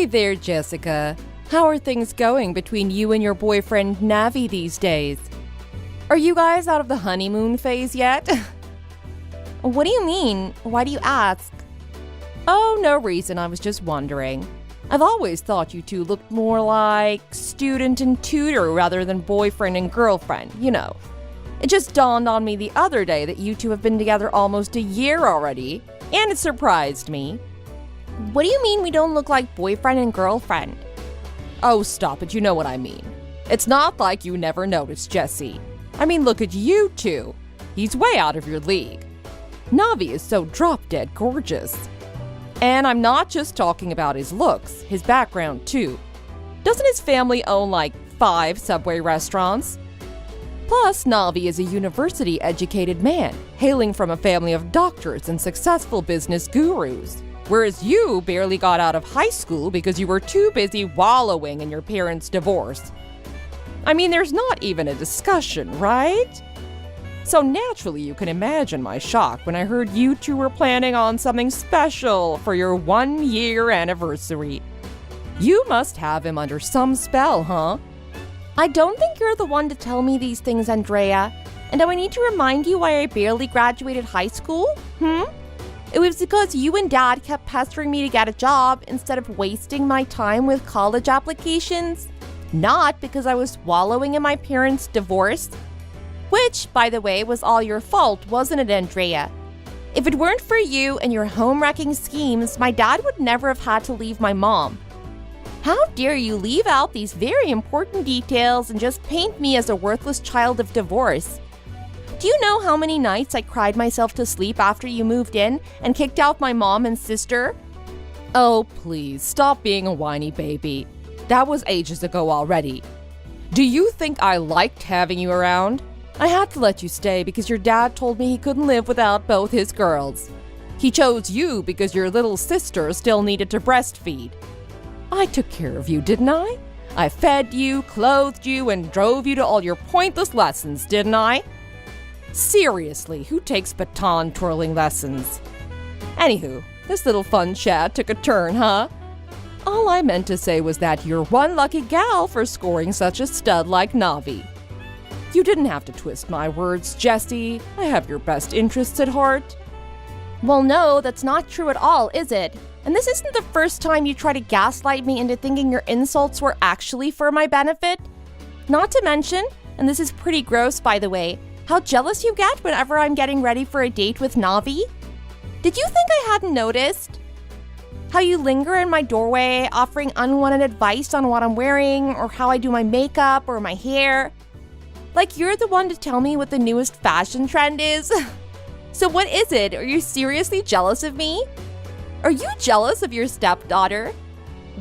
Hey there, Jessica. How are things going between you and your boyfriend Navi these days? Are you guys out of the honeymoon phase yet? What do you mean? Why do you ask? Oh, no reason. I was just wondering. I've always thought you two looked more like student and tutor rather than boyfriend and girlfriend, you know. It just dawned on me the other day that you two have been together almost a year already, and it surprised me. What do you mean we don't look like boyfriend and girlfriend? Oh, stop it. You know what I mean. It's not like you never noticed, Jessie. I mean, look at you two. He's way out of your league. Navi is so drop-dead gorgeous. And I'm not just talking about his looks, his background too. Doesn't his family own like 5 Subway restaurants? Plus, Navi is a university-educated man, hailing from a family of doctors and successful business gurus. Whereas you barely got out of high school because you were too busy wallowing in your parents' divorce. I mean, there's not even a discussion, right? So naturally, you can imagine my shock when I heard you two were planning on something special for your 1-year anniversary. You must have him under some spell, huh? I don't think you're the one to tell me these things, Andrea. And do I need to remind you why I barely graduated high school? It was because you and Dad kept pestering me to get a job instead of wasting my time with college applications. Not because I was wallowing in my parents' divorce. Which, by the way, was all your fault, wasn't it, Andrea? If it weren't for you and your home-wrecking schemes, my dad would never have had to leave my mom. How dare you leave out these very important details and just paint me as a worthless child of divorce? Do you know how many nights I cried myself to sleep after you moved in and kicked out my mom and sister? Oh, please, stop being a whiny baby. That was ages ago already. Do you think I liked having you around? I had to let you stay because your dad told me he couldn't live without both his girls. He chose you because your little sister still needed to breastfeed. I took care of you, didn't I? I fed you, clothed you, and drove you to all your pointless lessons, didn't I? Seriously, who takes baton twirling lessons? Anywho, this little fun chat took a turn, huh? All I meant to say was that you're one lucky gal for scoring such a stud like Navi. You didn't have to twist my words, Jessie. I have your best interests at heart. Well, no, that's not true at all, is it? And this isn't the first time you try to gaslight me into thinking your insults were actually for my benefit. Not to mention, and this is pretty gross by the way, how jealous you get whenever I'm getting ready for a date with Navi. Did you think I hadn't noticed? How you linger in my doorway, offering unwanted advice on what I'm wearing, or how I do my makeup or my hair. Like you're the one to tell me what the newest fashion trend is. So what is it? Are you seriously jealous of me? Are you jealous of your stepdaughter?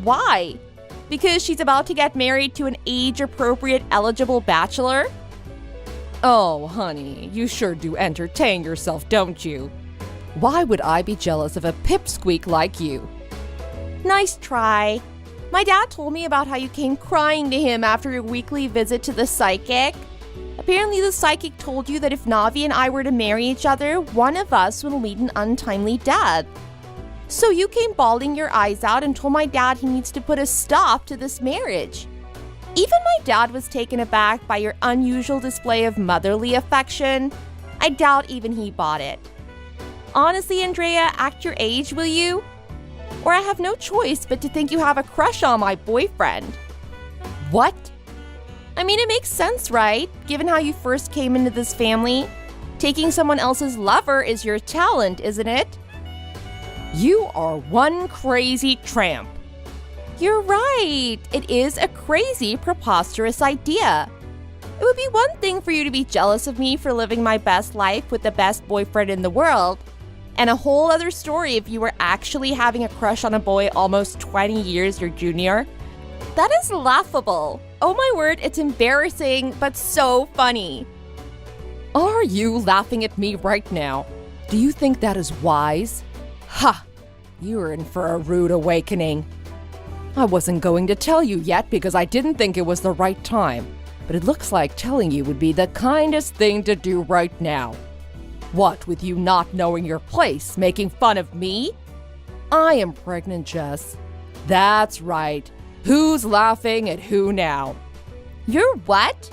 Why? Because she's about to get married to an age-appropriate eligible bachelor? Oh, honey, you sure do entertain yourself, don't you? Why would I be jealous of a pipsqueak like you? Nice try. My dad told me about how you came crying to him after your weekly visit to the psychic. Apparently, the psychic told you that if Navi and I were to marry each other, one of us would meet an untimely death. So you came bawling your eyes out and told my dad he needs to put a stop to this marriage. Even my dad was taken aback by your unusual display of motherly affection. I doubt even he bought it. Honestly, Andrea, act your age, will you? Or I have no choice but to think you have a crush on my boyfriend. What? I mean, it makes sense, right? Given how you first came into this family. Taking someone else's lover is your talent, isn't it? You are one crazy tramp. You're right. It is a crazy, preposterous idea. It would be one thing for you to be jealous of me for living my best life with the best boyfriend in the world, and a whole other story if you were actually having a crush on a boy almost 20 years your junior. That is laughable. Oh my word, it's embarrassing, but so funny. Are you laughing at me right now? Do you think that is wise? Ha! You're in for a rude awakening. I wasn't going to tell you yet because I didn't think it was the right time, but it looks like telling you would be the kindest thing to do right now. What with you not knowing your place, making fun of me? I am pregnant, Jess. That's right. Who's laughing at who now? You're what?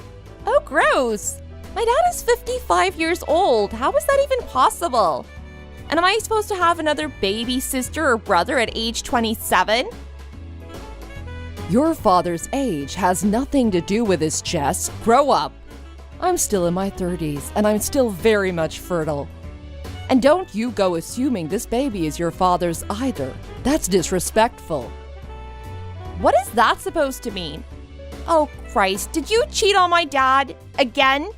Oh, gross. My dad is 55 years old. How is that even possible? And am I supposed to have another baby sister or brother at age 27? Your father's age has nothing to do with this, Jess. Grow up. I'm still in my 30s, and I'm still very much fertile. And don't you go assuming this baby is your father's either. That's disrespectful. What is that supposed to mean? Oh, Christ, did you cheat on my dad? Again?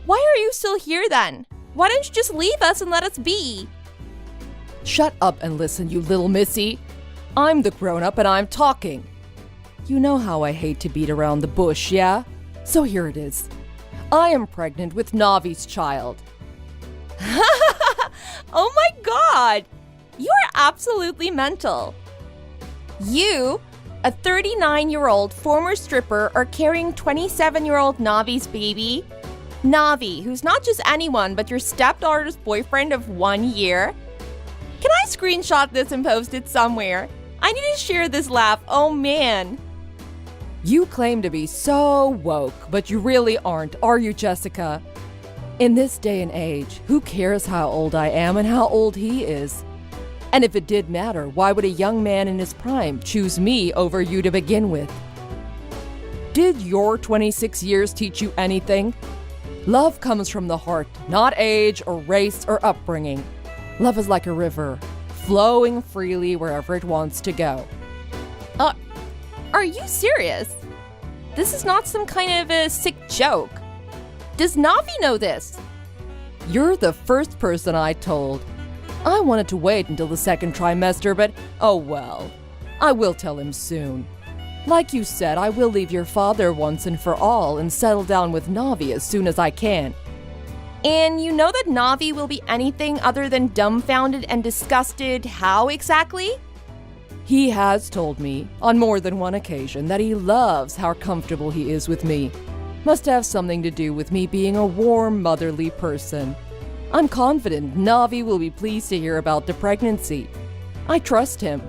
Why are you still here then? Why don't you just leave us and let us be? Shut up and listen, you little missy. I'm the grown-up and I'm talking. You know how I hate to beat around the bush, yeah? So here it is. I am pregnant with Navi's child. Oh my God! You are absolutely mental. You, a 39-year-old former stripper, are carrying 27-year-old Navi's baby? Navi, who's not just anyone but your stepdaughter's boyfriend of 1 year? Can I screenshot this and post it somewhere? I need to share this laugh, oh man. You claim to be so woke, but you really aren't, are you, Jessica? In this day and age, who cares how old I am and how old he is? And if it did matter, why would a young man in his prime choose me over you to begin with? Did your 26 years teach you anything? Love comes from the heart, not age or race or upbringing. Love is like a river, flowing freely wherever it wants to go. Are you serious? This is not some kind of a sick joke. Does Navi know this? You're the first person I told. I wanted to wait until the second trimester, but oh well. I will tell him soon. Like you said, I will leave your father once and for all and settle down with Navi as soon as I can. And you know that Navi will be anything other than dumbfounded and disgusted. How exactly? He has told me on more than one occasion that he loves how comfortable he is with me. Must have something to do with me being a warm, motherly person. I'm confident Navi will be pleased to hear about the pregnancy. I trust him.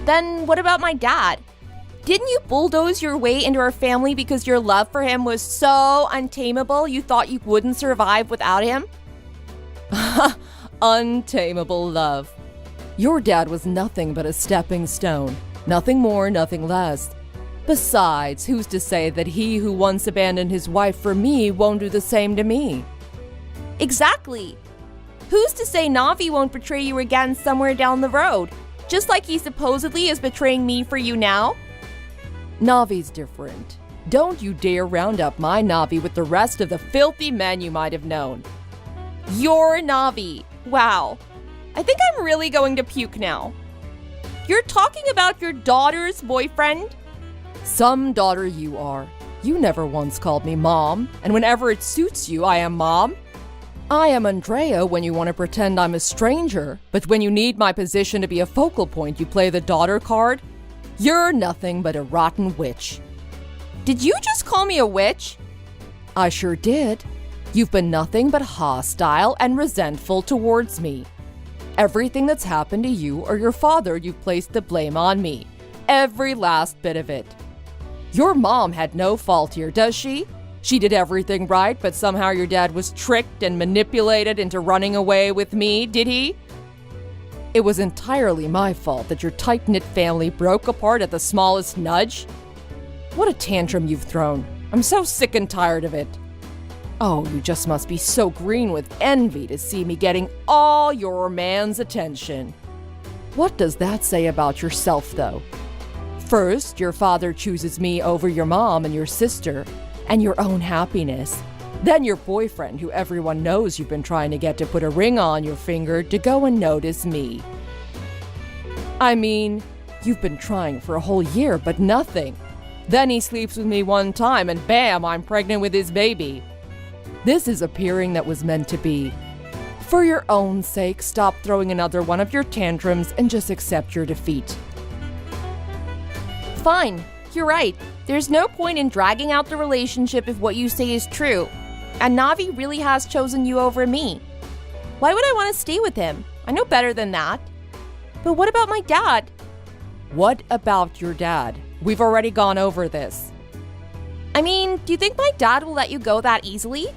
Then what about my dad? Didn't you bulldoze your way into our family because your love for him was so untamable you thought you wouldn't survive without him? Untamable love. Your dad was nothing but a stepping stone. Nothing more, nothing less. Besides, who's to say that he who once abandoned his wife for me won't do the same to me? Exactly. Who's to say Navi won't betray you again somewhere down the road, just like he supposedly is betraying me for you now? Navi's different. Don't you dare round up my Navi with the rest of the filthy men you might have known. Your Navi. Wow. I think I'm really going to puke now. You're talking about your daughter's boyfriend? Some daughter you are. You never once called me Mom, and whenever it suits you, I am Mom. I am Andrea when you want to pretend I'm a stranger, but when you need my position to be a focal point, you play the daughter card. You're nothing but a rotten witch. Did you just call me a witch? I sure did. You've been nothing but hostile and resentful towards me. Everything that's happened to you or your father, you've placed the blame on me. Every last bit of it. Your mom had no fault here, does she? She did everything right, but somehow your dad was tricked and manipulated into running away with me, did he? It was entirely my fault that your tight-knit family broke apart at the smallest nudge. What a tantrum you've thrown. I'm so sick and tired of it. Oh, you just must be so green with envy to see me getting all your man's attention. What does that say about yourself, though? First, your father chooses me over your mom and your sister, and your own happiness. Then your boyfriend, who everyone knows you've been trying to get to put a ring on your finger, to go and notice me. I mean, you've been trying for a whole year, but nothing. Then he sleeps with me one time, and bam, I'm pregnant with his baby. This is a pairing that was meant to be. For your own sake, stop throwing another one of your tantrums and just accept your defeat. Fine, you're right. There's no point in dragging out the relationship if what you say is true. And Navi really has chosen you over me. Why would I want to stay with him? I know better than that. But what about my dad? What about your dad? We've already gone over this. I mean, do you think my dad will let you go that easily?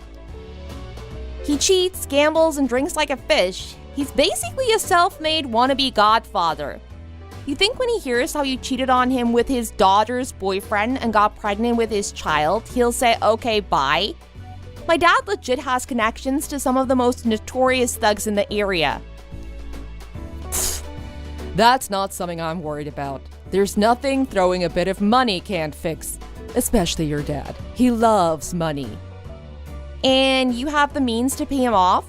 He cheats, gambles, and drinks like a fish. He's basically a self-made wannabe godfather. You think when he hears how you cheated on him with his daughter's boyfriend and got pregnant with his child, he'll say, okay, bye? My dad legit has connections to some of the most notorious thugs in the area. That's not something I'm worried about. There's nothing throwing a bit of money can't fix. Especially your dad. He loves money. And you have the means to pay him off?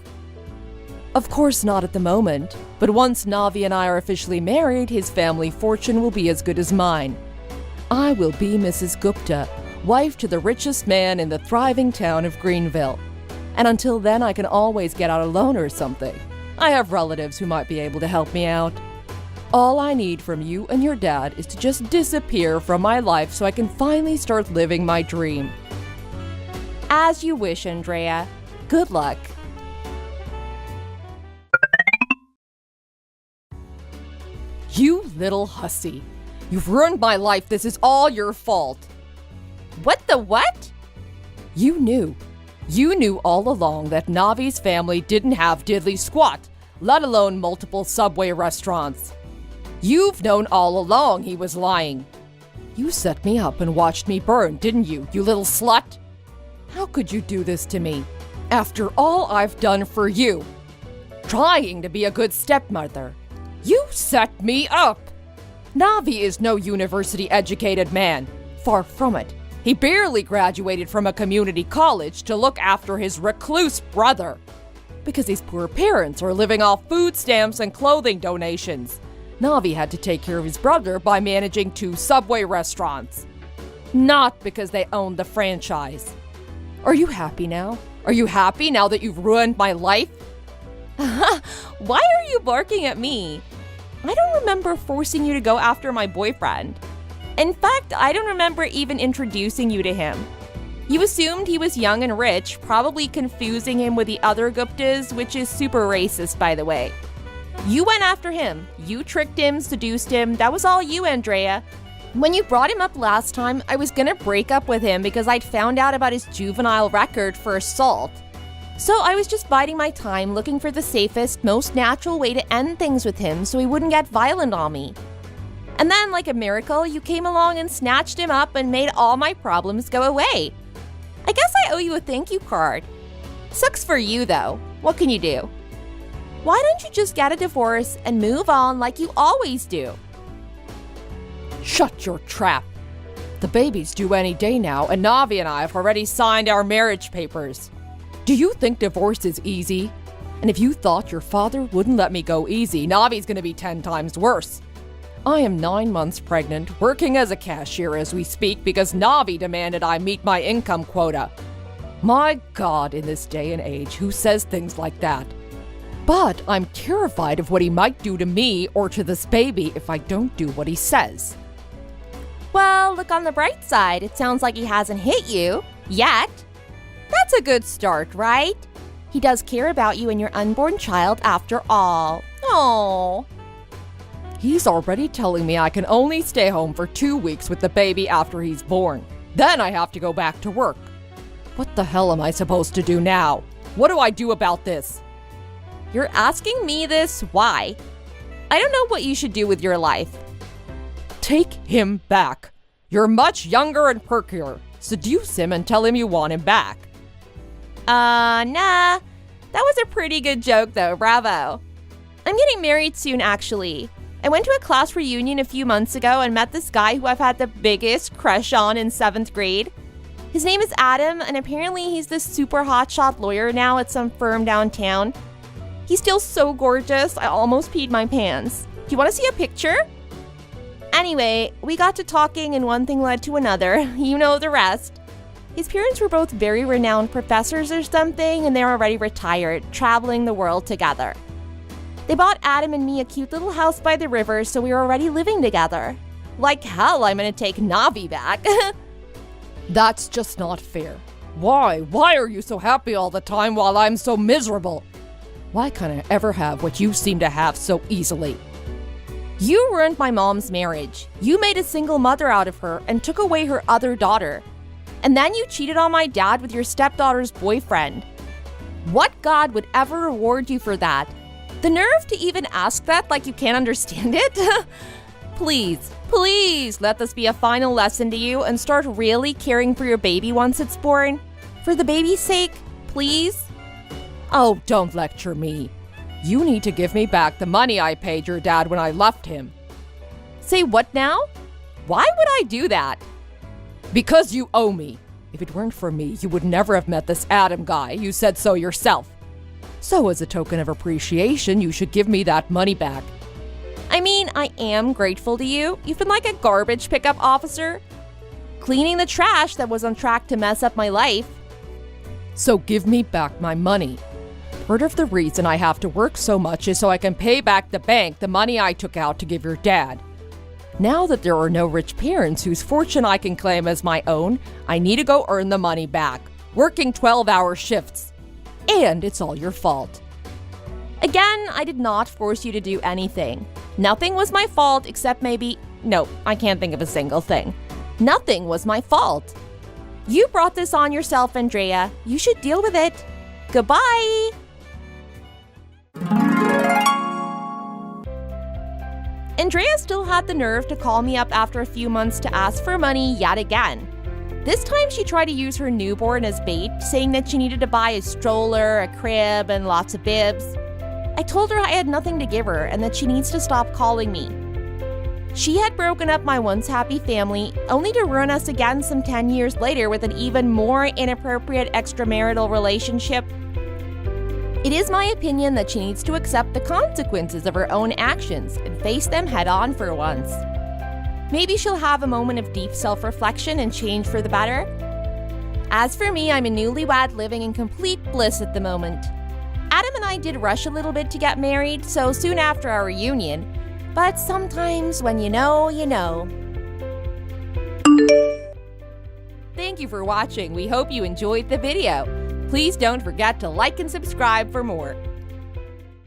Of course not at the moment, but once Navi and I are officially married, his family fortune will be as good as mine. I will be Mrs. Gupta, wife to the richest man in the thriving town of Greenville. And until then, I can always get out a loan or something. I have relatives who might be able to help me out. All I need from you and your dad is to just disappear from my life so I can finally start living my dream. As you wish, Andrea. Good luck. You little hussy. You've ruined my life. This is all your fault. What the what? You knew all along that Navi's family didn't have diddly squat, let alone multiple Subway restaurants. You've known all along he was lying. You set me up and watched me burn, didn't you, you little slut? How could you do this to me? After all I've done for you. Trying to be a good stepmother. You set me up. Navi is no university-educated man. Far from it. He barely graduated from a community college to look after his recluse brother. Because his poor parents are living off food stamps and clothing donations. Navi had to take care of his brother by managing 2 Subway restaurants. Not because they owned the franchise. Are you happy now? Are you happy now that you've ruined my life? Why are you barking at me? I don't remember forcing you to go after my boyfriend. In fact, I don't remember even introducing you to him. You assumed he was young and rich, probably confusing him with the other Guptas, which is super racist, by the way. You went after him. You tricked him, seduced him. That was all you, Andrea. When you brought him up last time, I was gonna break up with him because I'd found out about his juvenile record for assault. So I was just biding my time, looking for the safest, most natural way to end things with him so he wouldn't get violent on me. And then, like a miracle, you came along and snatched him up and made all my problems go away. I guess I owe you a thank you card. Sucks for you, though. What can you do? Why don't you just get a divorce and move on like you always do? Shut your trap. The baby's due any day now, and Navi and I have already signed our marriage papers. Do you think divorce is easy? And if you thought your father wouldn't let me go easy, Navi's gonna be 10 times worse. I am 9 months pregnant, working as a cashier as we speak because Navi demanded I meet my income quota. My God, in this day and age, who says things like that? But I'm terrified of what he might do to me or to this baby if I don't do what he says. Well, look on the bright side. It sounds like he hasn't hit you. Yet. That's a good start, right? He does care about you and your unborn child after all. Oh. He's already telling me I can only stay home for 2 weeks with the baby after he's born. Then I have to go back to work. What the hell am I supposed to do now? What do I do about this? You're asking me this? Why? I don't know what you should do with your life. Take him back. You're much younger and perkier. Seduce him and tell him you want him back. Nah. That was a pretty good joke, though. Bravo. I'm getting married soon, actually. I went to a class reunion a few months ago and met this guy who I've had the biggest crush on in 7th grade. His name is Adam, and apparently he's this super hotshot lawyer now at some firm downtown. He's still so gorgeous, I almost peed my pants. Do you want to see a picture? Anyway, we got to talking and one thing led to another. You know the rest. His parents were both very renowned professors or something, and they're already retired, traveling the world together. They bought Adam and me a cute little house by the river, so we were already living together. Like hell, I'm gonna take Navi back. That's just not fair. Why? Why are you so happy all the time while I'm so miserable? Why can't I ever have what you seem to have so easily? You ruined my mom's marriage. You made a single mother out of her and took away her other daughter. And then you cheated on my dad with your stepdaughter's boyfriend. What God would ever reward you for that? The nerve to even ask that like you can't understand it? Please, please let this be a final lesson to you and start really caring for your baby once it's born. For the baby's sake, please. Oh, don't lecture me. You need to give me back the money I paid your dad when I left him. Say what now? Why would I do that? Because you owe me. If it weren't for me, you would never have met this Adam guy. You said so yourself. So as a token of appreciation, you should give me that money back. I mean, I am grateful to you. You've been like a garbage pickup officer, cleaning the trash that was on track to mess up my life. So give me back my money. Part of the reason I have to work so much is so I can pay back the bank the money I took out to give your dad. Now that there are no rich parents whose fortune I can claim as my own, I need to go earn the money back, working 12-hour shifts. And it's all your fault. Again, I did not force you to do anything. Nothing was my fault except maybe... No, I can't think of a single thing. Nothing was my fault. You brought this on yourself, Andrea. You should deal with it. Goodbye! Andrea still had the nerve to call me up after a few months to ask for money yet again. This time she tried to use her newborn as bait, saying that she needed to buy a stroller, a crib, and lots of bibs. I told her I had nothing to give her and that she needs to stop calling me. She had broken up my once happy family, only to ruin us again some 10 years later with an even more inappropriate extramarital relationship. It is my opinion that she needs to accept the consequences of her own actions and face them head on for once. Maybe she'll have a moment of deep self-reflection and change for the better. As for me, I'm a newlywed living in complete bliss at the moment. Adam and I did rush a little bit to get married, so soon after our reunion, but sometimes when you know, you know. Thank you for watching. We hope you enjoyed the video. Please don't forget to like and subscribe for more.